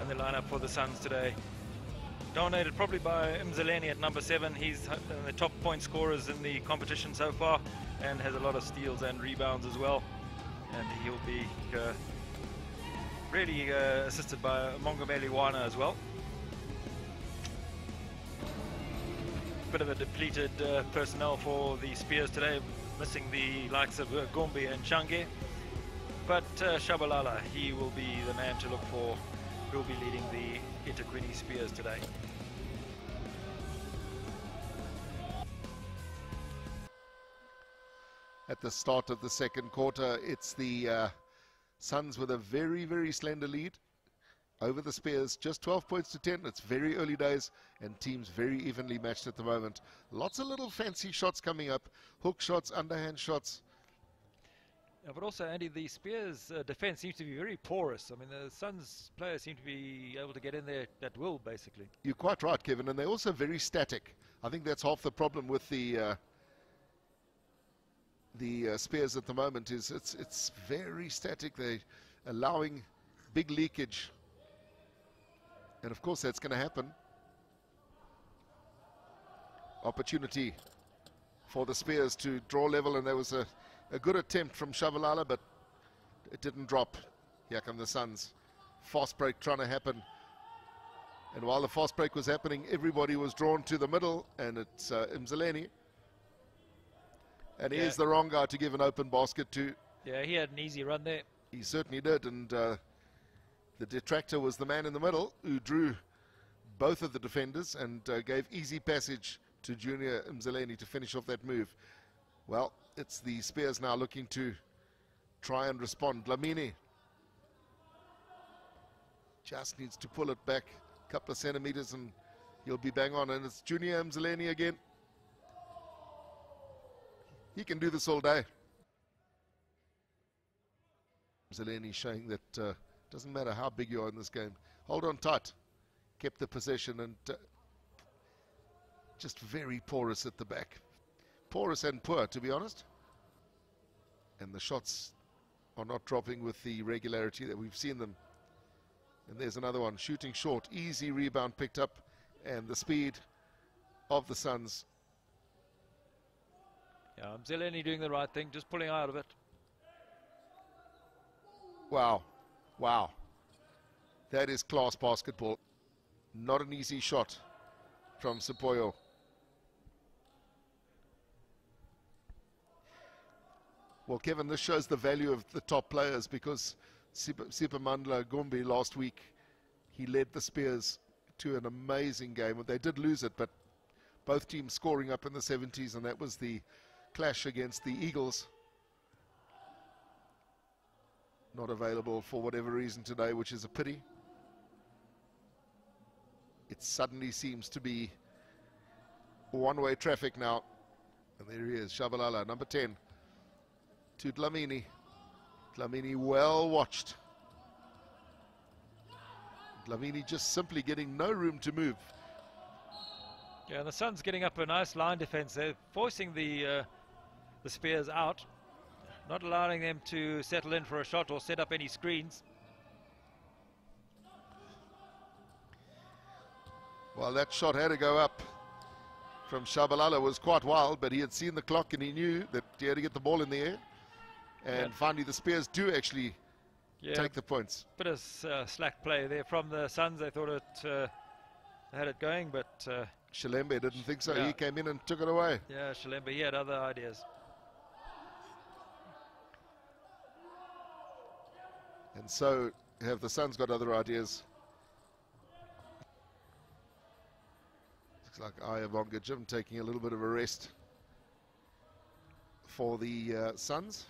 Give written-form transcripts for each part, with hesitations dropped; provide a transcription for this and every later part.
in the lineup for the Suns today. Dominated probably by Mzaleni at number 7. He's the top point scorers in the competition so far and has a lot of steals and rebounds as well. And he'll be really assisted by Mongomeli Wana as well. Bit of a depleted personnel for the Spears today, missing the likes of Gumbi and Change. But Shabalala, he will be the man to look for. He'll be leading the eThekwini Spears today. At the start of the second quarter, it's the Suns with a very, very slender lead over the Spears, just 12 points to 10. It's very early days and teams very evenly matched at the moment. Lots of little fancy shots coming up, hook shots, underhand shots. But also, Andy, the Spears defense seems to be very porous. I mean, the Suns players seem to be able to get in there at will, basically. You're quite right, Kevin, and they're also very static. I think that's half the problem with the Spears at the moment, is it's very static. They're allowing big leakage, and of course that's going to happen. Opportunity for the Spears to draw level, and there was a good attempt from Shabalala, but it didn't drop. Here come the Suns. Fast break trying to happen, and while the fast break was happening, everybody was drawn to the middle, and it's Mzaleni. And he is the wrong guy to give an open basket to. Yeah, he had an easy run there. He certainly did, and the detractor was the man in the middle who drew both of the defenders and gave easy passage to Junior Mzaleni to finish off that move. Well, it's the Spears now looking to try and respond. Dlamini just needs to pull it back a couple of centimeters and he'll be bang on, and it's Junior Mzaleni again. He can do this all day. Mzaleni showing that doesn't matter how big you are in this game. Hold on tight. Kept the possession, and just very porous at the back. Porous and poor, to be honest. And the shots are not dropping with the regularity that we've seen them. And there's another one, shooting short. Easy rebound picked up, and the speed of the Suns. Yeah, Mzaleni doing the right thing, just pulling out of it. Wow. Wow. That is class basketball. Not an easy shot from Sepoyo. Well, Kevin, this shows the value of the top players, because Sipamandla Gumbi last week, he led the Spears to an amazing game. They did lose it, but both teams scoring up in the 70s, and that was the clash against the Eagles. Not available for whatever reason today, which is a pity. It suddenly seems to be one-way traffic now. And there he is, Shabalala, number 10, to Dlamini. Dlamini well watched. Dlamini just simply getting no room to move. Yeah, the Suns getting up a nice line defense. They're forcing the Spears out, not allowing them to settle in for a shot or set up any screens. Well, that shot had to go up from Shabalala. Was quite wild, but he had seen the clock and he knew that he had to get the ball in the air. And finally the Spears do actually take the points. Bit of slack play there from the Suns. They thought it had it going, but Shalembe didn't think so. He came in and took it away. Yeah, Shalembe, he had other ideas. And so have the Suns got other ideas. Looks like Ayabonga Jim taking a little bit of a rest for the Suns.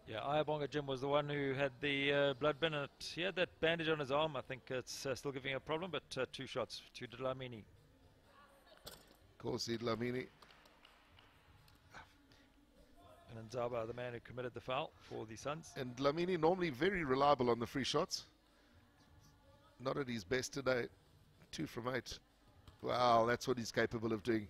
Yeah, Ayabonga Jim was the one who had the blood bin. He had that bandage on his arm. I think it's still giving a problem, but 2 shots to Dlamini. Of course, Dlamini. And Nzaba, the man who committed the foul for the Suns. And Dlamini normally very reliable on the free shots. Not at his best today. 2 from 8. Wow, that's what he's capable of doing.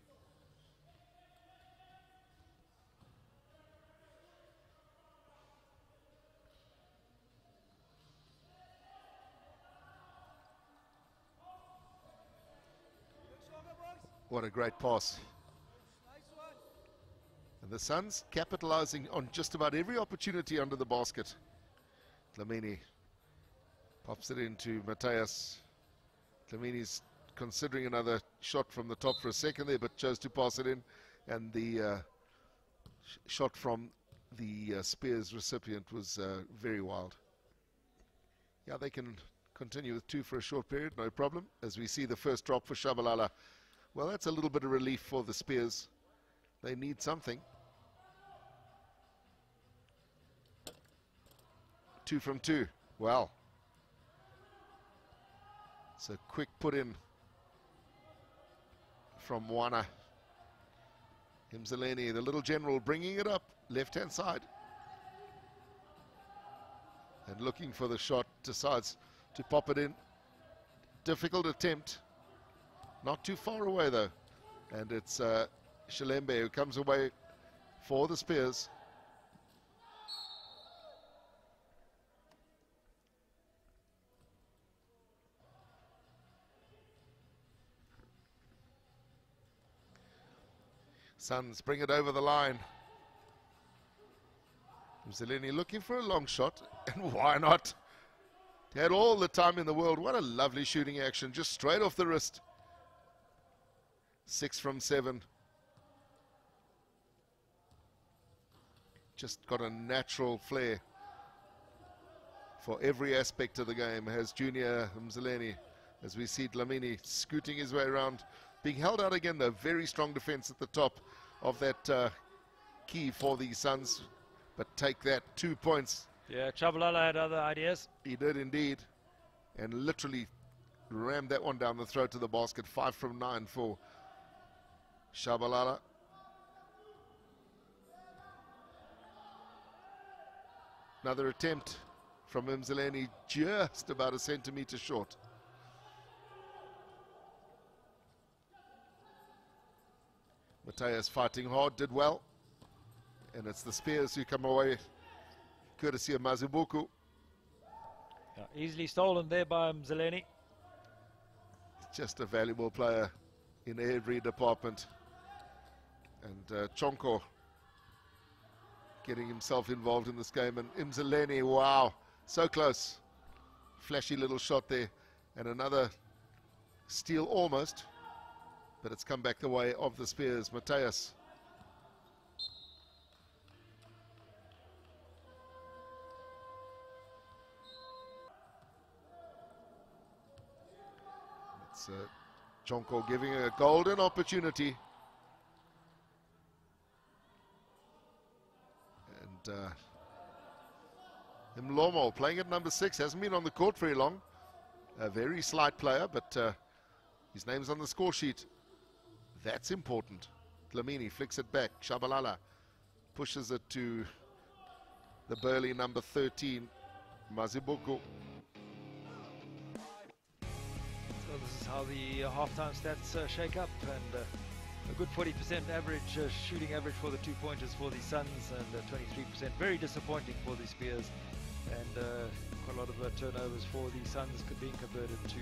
What a great pass. And the Suns capitalizing on just about every opportunity under the basket. Dlamini pops it into Mateus. Dlamini's considering another shot from the top for a second there, but chose to pass it in. And the shot from the Spears recipient was very wild. Yeah, they can continue with 2 for a short period, no problem. As we see the first drop for Shabalala. Well, that's a little bit of relief for the Spears. They need something. 2 from 2. Wow. It's a quick put in from Wana. Mzaleni, the little general, bringing it up, left-hand side. And looking for the shot, decides to pop it in. Difficult attempt. Not too far away, though. And it's Shalembe who comes away for the Spears. Suns bring it over the line. Mzaleni looking for a long shot, and why not? He had all the time in the world. What a lovely shooting action, just straight off the wrist. 6 from 7. Just got a natural flair for every aspect of the game, has Junior Mzaleni, as we see Dlamini scooting his way around. Being held out again, though. Very strong defense at the top of that key for the Suns. But take that, 2 points. Yeah, Shabalala had other ideas. He did indeed. And literally rammed that one down the throat of the basket. 5 from 9 for Shabalala. Another attempt from Mzaleni, just about a centimetre short. Mateus fighting hard, did well. And it's the Spears who come away courtesy of Mazibuku. Yeah, easily stolen there by Mzaleni. Just a valuable player in every department. And Chonko getting himself involved in this game. And Mzaleni, wow, so close. Flashy little shot there. And another steal almost. But it's come back the way of the Spears. Mateus. It's Chonko giving a golden opportunity. And Mlomo playing at number 6, hasn't been on the court very long. A very slight player, but his name's on the score sheet. That's important. Dlamini flicks it back. Shabalala pushes it to the burly number 13, Mazibuku. So this is how the halftime stats shake up, and a good 40% average shooting average for the 2-pointers for the Suns, and 23% very disappointing for the Spears, and quite a lot of turnovers for the Suns being converted to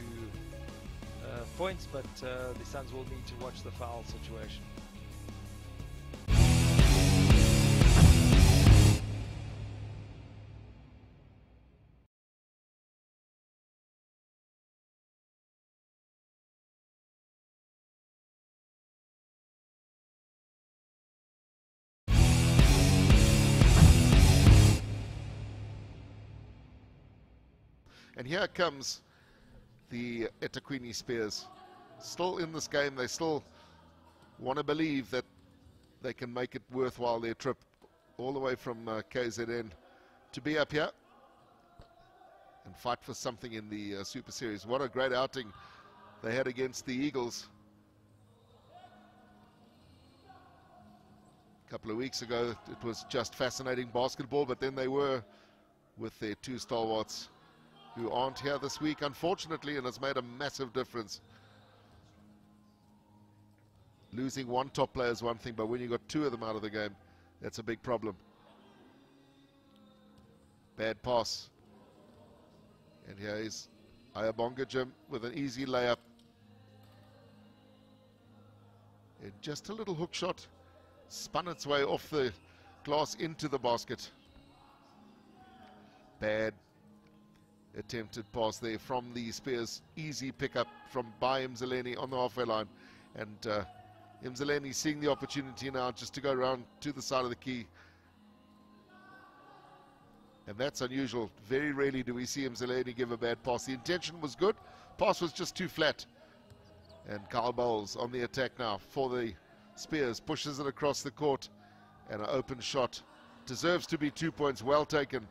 points, but the Suns will need to watch the foul situation. And here comes the eThekwini Spears. Still in this game, they still want to believe that they can make it worthwhile, their trip all the way from KZN to be up here and fight for something in the Super Series. What a great outing they had against the Eagles a couple of weeks ago. It was just fascinating basketball, but then they were with their 2 stalwarts who aren't here this week, unfortunately, and has made a massive difference. Losing one top player is one thing, but when you got 2 of them out of the game, that's a big problem. Bad pass. And here is Ayabonga Jim with an easy layup. Just a little hook shot, spun its way off the glass into the basket. Bad attempted pass there from the Spears. Easy pickup from by Mzaleni on the halfway line. And Mzaleni seeing the opportunity now just to go around to the side of the key. And that's unusual. Very rarely do we see Mzaleni give a bad pass. The intention was good. Pass was just too flat. And Carl Bowles on the attack now for the Spears. Pushes it across the court. And an open shot. Deserves to be 2 points. Well taken.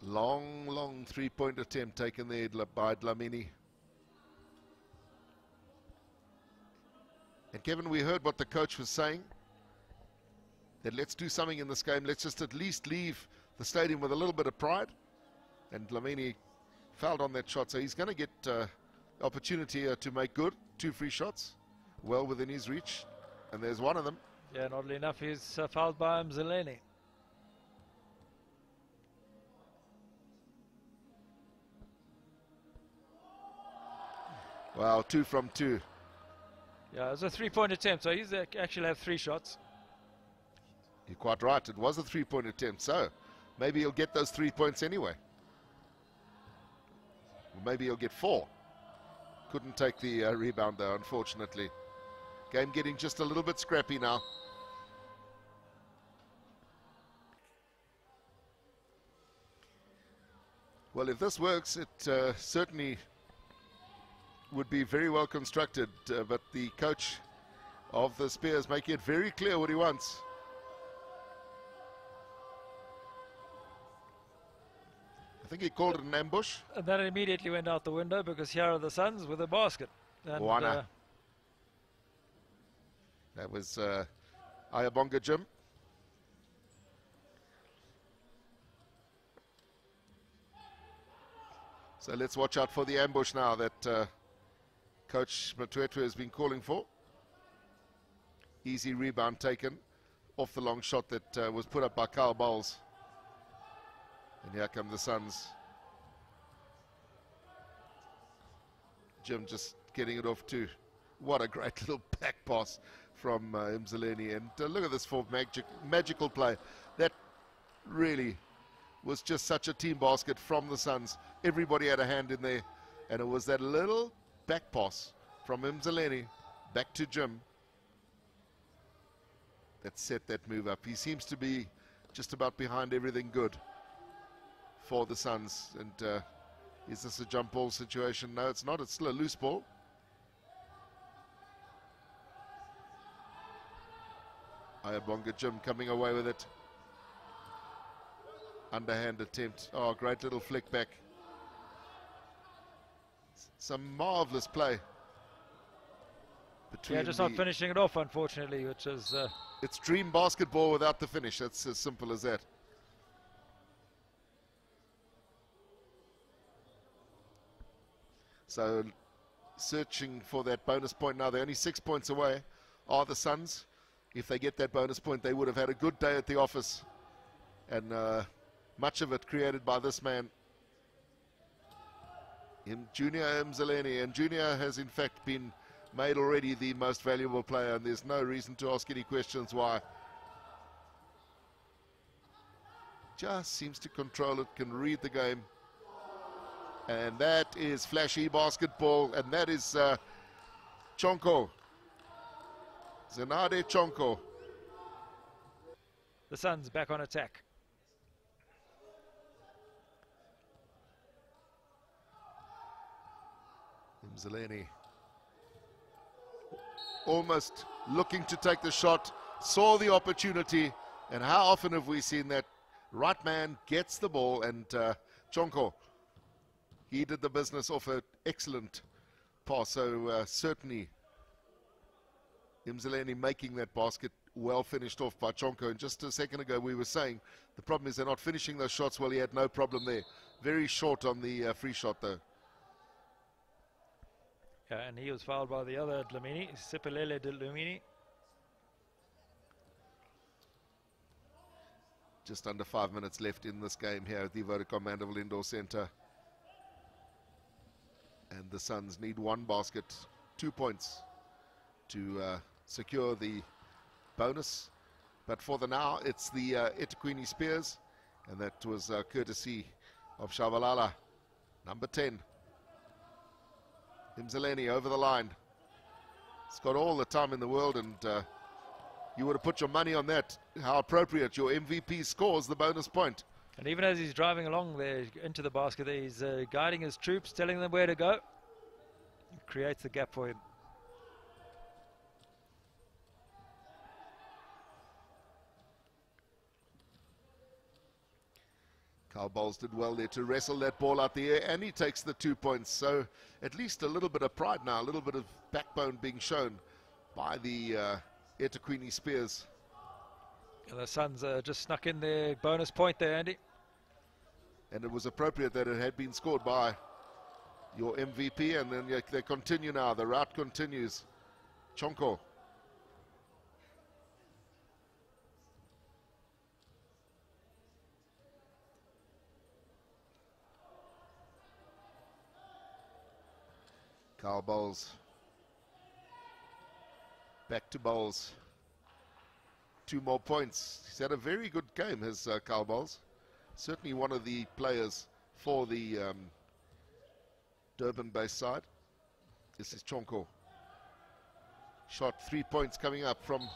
Long three-point attempt taken there by Dlamini. And Kevin, we heard what the coach was saying, that let's do something in this game. Let's just at least leave the stadium with a little bit of pride. And Dlamini fouled on that shot, so he's going to get opportunity here to make good. 2 free shots, well within his reach. And there's one of them. Yeah, and oddly enough, he's fouled by Mzaleni. Wow, 2 from 2. Yeah, it was a 3-point attempt, so he's actually have 3 shots. You're quite right, it was a 3-point attempt, so maybe he'll get those 3 points anyway. Maybe he'll get 4. Couldn't take the rebound though, unfortunately. Game getting just a little bit scrappy now. Well, if this works, it certainly would be very well constructed, but the coach of the Spears making it very clear what he wants. I think he called it an ambush. And then it immediately went out the window because here are the Suns with a basket. And, that was Ayabonga Jim. So let's watch out for the ambush now that Coach Matwetwe has been calling for. Easy rebound taken off the long shot that was put up by Carl Bowles. And here come the Suns. Jim just getting it off too. What a great little back pass from Mzaleni. And look at this for magical play. That really was just such a team basket from the Suns. Everybody had a hand in there. And it was that little back pass from Mzaleni back to Jim that set that move up. He seems to be just about behind everything good for the Suns. And is this a jump ball situation? No, it's not. It's still a loose ball. Ayabonga Jim coming away with it. Underhand attempt. Oh, great little flick back. Some marvelous play. Yeah, just not finishing it off, unfortunately, which is... It's dream basketball without the finish. That's as simple as that. So, searching for that bonus point now. They're only 6 points away, are the Suns. If they get that bonus point, they would have had a good day at the office. And much of it created by this man, Junior Mzaleni. And Junior has, in fact, been made already the most valuable player, and there's no reason to ask any questions why. Just seems to control it, can read the game. And that is flashy basketball, and that is Chonko. Zenade Chonko. The Suns back on attack. Mzaleni almost looking to take the shot, saw the opportunity, and how often have we seen that? Right man gets the ball, and Chonko, he did the business off an excellent pass. So certainly Mzaleni making that basket, well finished off by Chonko. And just a second ago we were saying the problem is they're not finishing those shots. Well, he had no problem there. Very short on the free shot though. Yeah, and he was fouled by the other Dlamini, Sipilele Dlamini. Just under 5 minutes left in this game here at the Vodacom Mandeville Indoor Centre. And the Suns need one basket, 2 points to secure the bonus. But for the now, it's the eThekwini Spears, and that was courtesy of Shabalala, number 10. Imzaleni over the line. It's got all the time in the world, and you would have put your money on that. How appropriate. Your MVP scores the bonus point. And even as he's driving along there into the basket, there, he's guiding his troops, telling them where to go. It creates the gap for him. Carl Bowles did well there to wrestle that ball out the air, and he takes the 2 points. So at least a little bit of pride now, a little bit of backbone being shown by the eThekwini Spears. And the Suns just snuck in their bonus point there, Andy. And it was appropriate that it had been scored by your MVP, and then they continue now. The route continues. Chonko. Carl Bowles. Back to Bowles. 2 more points. He's had a very good game, has Carl Bowles. Certainly one of the players for the Durban-based side. This is Chonko. Shot 3 points coming up from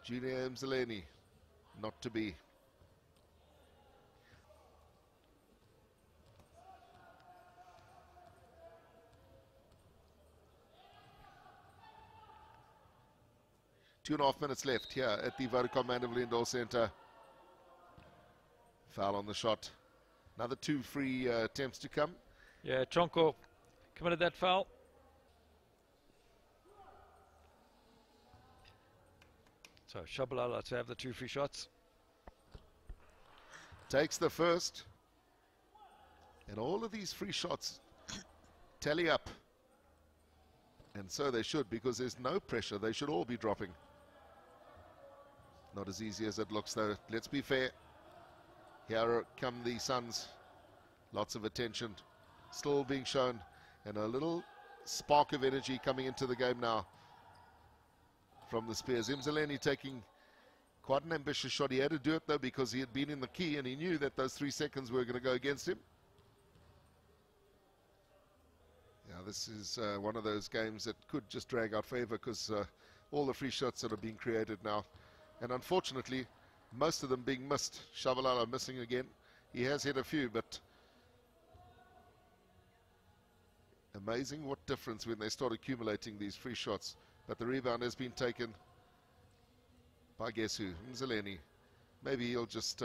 Junior Mzaleni. Not to be. Two and a half minutes left here at the Vodacom Mandeville Indoor Centre. Foul on the shot. Another 2 free attempts to come. Yeah, Chonko committed that foul. So Shabalala to have the 2 free shots. Takes the first. And all of these free shots tally up. And so they should, because there's no pressure. They should all be dropping. Not as easy as it looks, though. Let's be fair. Here come the Suns. Lots of attention still being shown, and a little spark of energy coming into the game now from the Spears. Imzaleni taking quite an ambitious shot. He had to do it, though, because he had been in the key, and he knew that those 3 seconds were going to go against him. Yeah, this is one of those games that could just drag out favor, because all the free shots that are being created now, and unfortunately most of them being missed. Shabalala missing again. He has hit a few, but amazing what difference when they start accumulating these free shots. But the rebound has been taken by guess who? Mzaleni. Maybe he'll just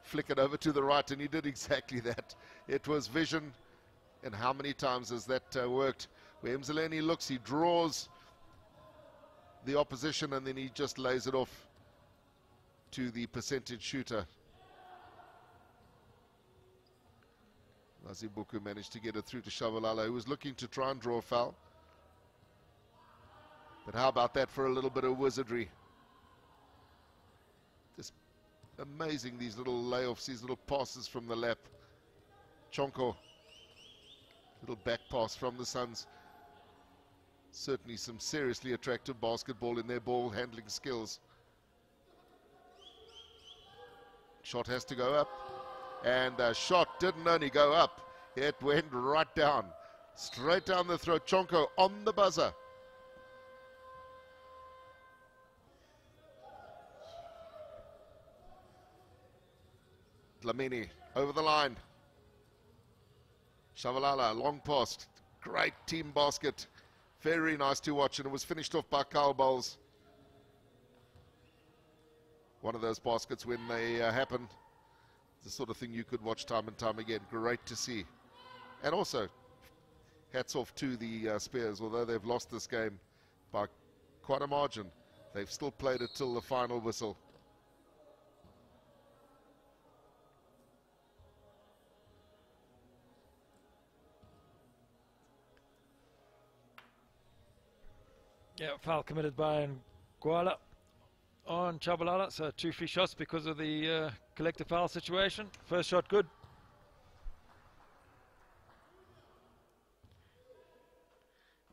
flick it over to the right, and he did exactly that. It was vision, and how many times has that worked? Where Mzaleni looks, he draws the opposition, and then he just lays it off to the percentage shooter. Mazibuku managed to get it through to Shabalala, who was looking to try and draw a foul. But how about that for a little bit of wizardry? Just amazing, these little layoffs, these little passes from the lap. Chonko, little back pass from the Suns. Certainly some seriously attractive basketball in their ball handling skills. Shot has to go up, and the shot didn't only go up, it went right down, straight down the throat. Chonko on the buzzer. Dlamini over the line. Shabalala, long pass, great team basket. Very nice to watch, and it was finished off by Carl Bowles. One of those baskets when they happen, the sort of thing you could watch time and time again. Great to see. And also, hats off to the Spears. Although they've lost this game by quite a margin, they've still played it till the final whistle. Yeah, foul committed by Guala on Chabalala, so 2 free shots because of the collective foul situation. First shot good.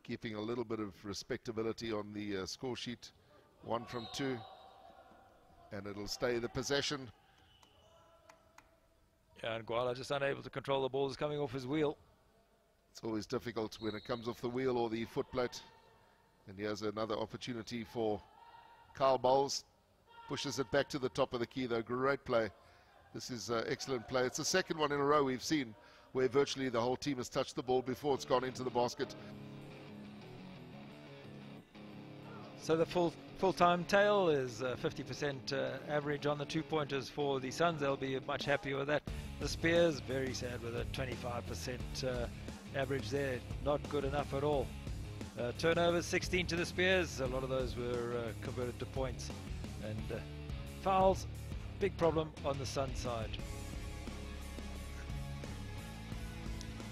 Keeping a little bit of respectability on the score sheet. 1 from 2, and it'll stay the possession. Yeah, and Guala just unable to control the ball. Is coming off his wheel. It's always difficult when it comes off the wheel or the foot plate. And here's another opportunity for Carl Bowles. Pushes it back to the top of the key though. Great play. This is excellent play. It's the second one in a row we've seen where virtually the whole team has touched the ball before it's gone into the basket. So the full-time tail is 50% average on the 2-pointers for the Suns. They'll be much happier with that. The Spears, very sad with a 25% average there. Not good enough at all. Turnovers 16 to the Spears. A lot of those were converted to points. And fouls, big problem on the Sun side.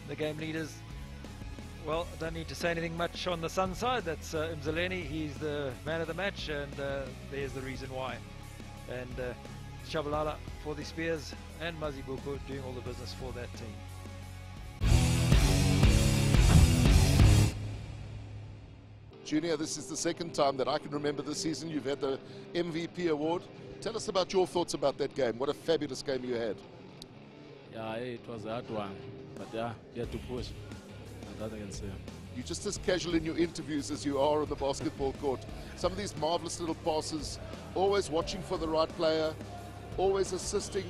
The game leaders, well, I don't need to say anything much on the Sun side. That's Mzaleni. He's the man of the match, and there's the reason why. And Shabalala for the Spears, and Mazibuko doing all the business for that team. Junior, this is the second time that I can remember this season you've had the MVP award. Tell us about your thoughts about that game. What a fabulous game you had. Yeah, it was a hard one, but yeah, you had to push. Nothing I can say. You're just as casual in your interviews as you are on the basketball court. Some of these marvelous little passes, always watching for the right player, always assisting,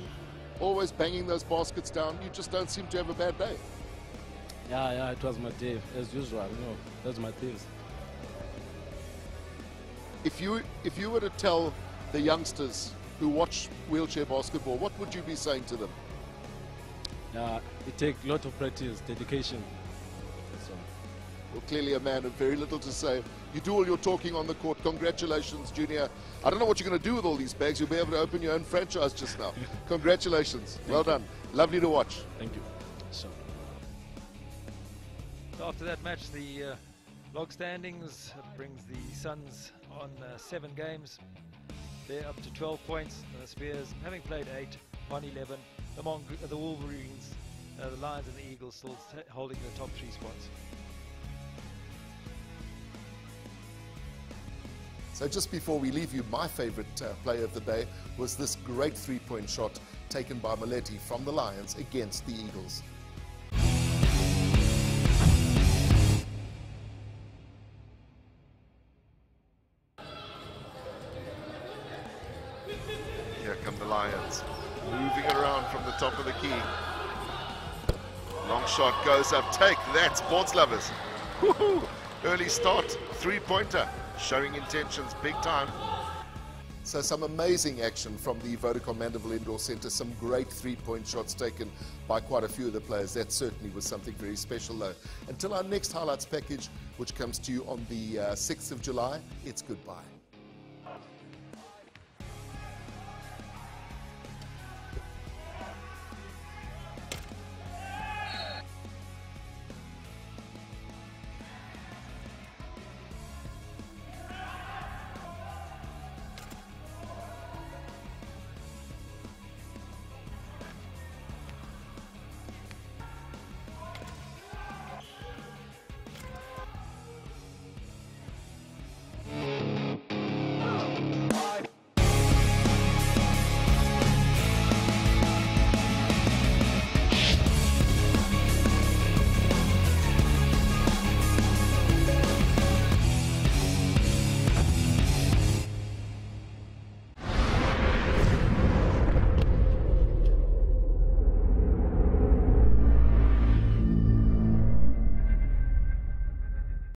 always banging those baskets down. You just don't seem to have a bad day. Yeah, it was my day, as usual. That's my things. If you were to tell the youngsters who watch wheelchair basketball, what would you be saying to them? Yeah, it takes a lot of practice, dedication. So. Well, clearly a man of very little to say. You do all your talking on the court. Congratulations, Junior. I don't know what you're going to do with all these bags. You'll be able to open your own franchise just now. Congratulations. Well done. Lovely to watch. Thank you. So. After that match, the log standings brings the Suns on 7 games. They're up to 12 points. The Spears, having played 8, on 11. The Wolverines, the Lions and the Eagles still holding the top 3 spots. So just before we leave you, my favorite play of the day was this great 3-point shot taken by Maleti from the Lions against the Eagles. Here come the Lions, moving around from the top of the key. Long shot goes up. Take that, sports lovers. Woohoo! Early start, 3-pointer, showing intentions big time. So some amazing action from the Vodacom Mandeville Indoor Centre. Some great 3-point shots taken by quite a few of the players. That certainly was something very special though. Until our next highlights package, which comes to you on the 6th of July, it's goodbye.